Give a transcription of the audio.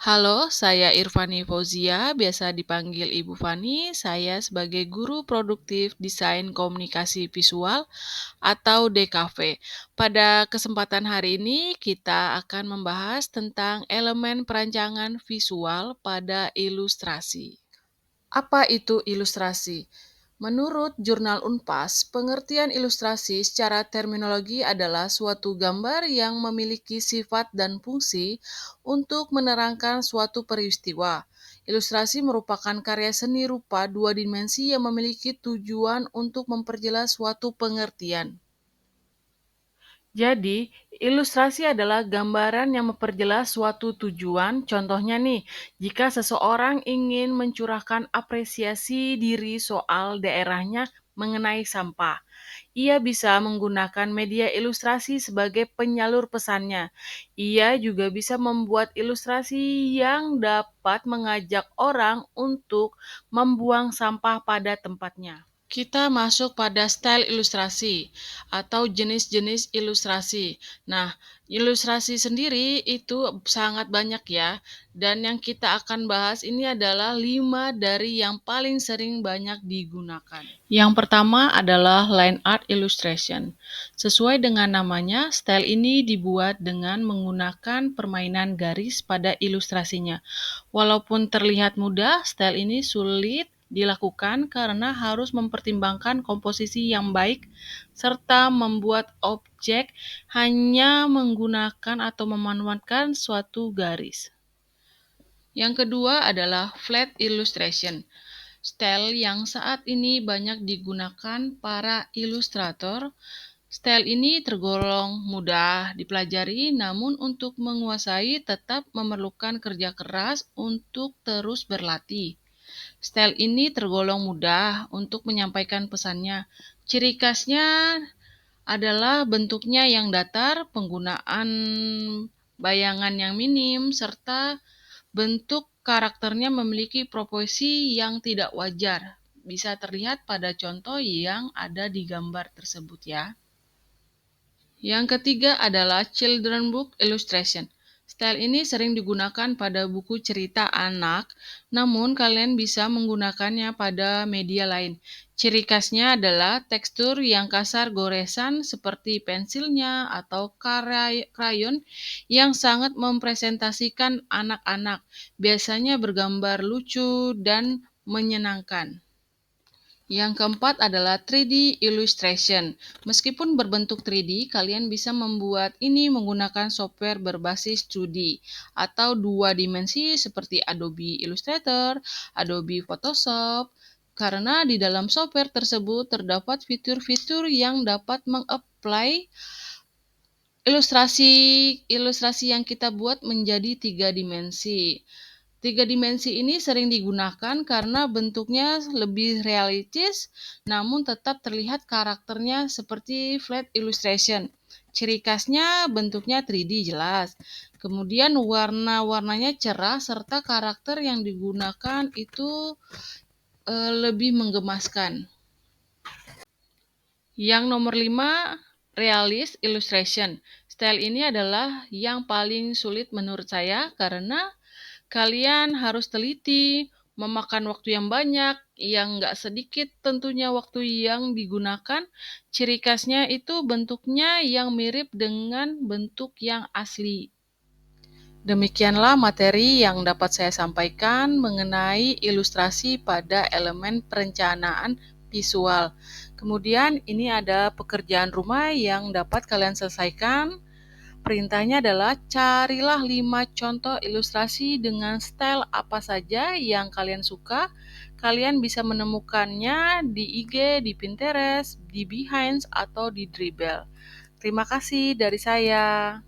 Halo, saya Irfani Fauzia, biasa dipanggil Ibu Fani. Saya sebagai guru produktif desain komunikasi visual atau DKV. Pada kesempatan hari ini, kita akan membahas tentang elemen perancangan visual pada ilustrasi. Apa itu ilustrasi? Menurut jurnal Unpas, pengertian ilustrasi secara terminologi adalah suatu gambar yang memiliki sifat dan fungsi untuk menerangkan suatu peristiwa. Ilustrasi merupakan karya seni rupa dua dimensi yang memiliki tujuan untuk memperjelas suatu pengertian. Jadi, ilustrasi adalah gambaran yang memperjelas suatu tujuan. Contohnya nih, jika seseorang ingin mencurahkan apresiasi diri soal daerahnya mengenai sampah, ia bisa menggunakan media ilustrasi sebagai penyalur pesannya. Ia juga bisa membuat ilustrasi yang dapat mengajak orang untuk membuang sampah pada tempatnya. Kita masuk pada style ilustrasi atau jenis-jenis ilustrasi. Nah, ilustrasi sendiri itu sangat banyak ya. Dan yang kita akan bahas ini adalah 5 dari yang paling sering banyak digunakan. Yang pertama adalah line art illustration. Sesuai dengan namanya, style ini dibuat dengan menggunakan permainan garis pada ilustrasinya. Walaupun terlihat mudah, style ini sulit dilakukan karena harus mempertimbangkan komposisi yang baik serta membuat objek hanya menggunakan atau memanfaatkan suatu garis. Yang kedua adalah flat illustration. Style yang saat ini banyak digunakan para ilustrator. Style ini tergolong mudah dipelajari, namun untuk menguasai tetap memerlukan kerja keras untuk terus berlatih. Style ini tergolong mudah untuk menyampaikan pesannya. Ciri khasnya adalah bentuknya yang datar, penggunaan bayangan yang minim, serta bentuk karakternya memiliki proporsi yang tidak wajar. Bisa terlihat pada contoh yang ada di gambar tersebut ya. Yang ketiga adalah children book illustration. Style ini sering digunakan pada buku cerita anak, namun kalian bisa menggunakannya pada media lain. Ciri khasnya adalah tekstur yang kasar goresan seperti pensilnya atau krayon yang sangat mempresentasikan anak-anak, biasanya bergambar lucu dan menyenangkan. Yang keempat adalah 3D illustration. Meskipun berbentuk 3D, kalian bisa membuat ini menggunakan software berbasis 2D atau dua dimensi seperti Adobe Illustrator, Adobe Photoshop, karena di dalam software tersebut terdapat fitur-fitur yang dapat meng-apply ilustrasi yang kita buat menjadi 3 dimensi. 3 dimensi ini sering digunakan karena bentuknya lebih realistis, namun tetap terlihat karakternya seperti flat illustration. Ciri khasnya bentuknya 3D jelas. Kemudian warna-warnanya cerah serta karakter yang digunakan itu lebih menggemaskan. Yang nomor 5, realist illustration. Style ini adalah yang paling sulit menurut saya karena kalian harus teliti, memakan waktu yang banyak, yang nggak sedikit tentunya waktu yang digunakan. Ciri khasnya itu bentuknya yang mirip dengan bentuk yang asli. Demikianlah materi yang dapat saya sampaikan mengenai ilustrasi pada elemen perencanaan visual. Kemudian ini ada pekerjaan rumah yang dapat kalian selesaikan. Perintahnya adalah carilah 5 contoh ilustrasi dengan style apa saja yang kalian suka. Kalian bisa menemukannya di IG, di Pinterest, di Behance, atau di Dribbble. Terima kasih dari saya.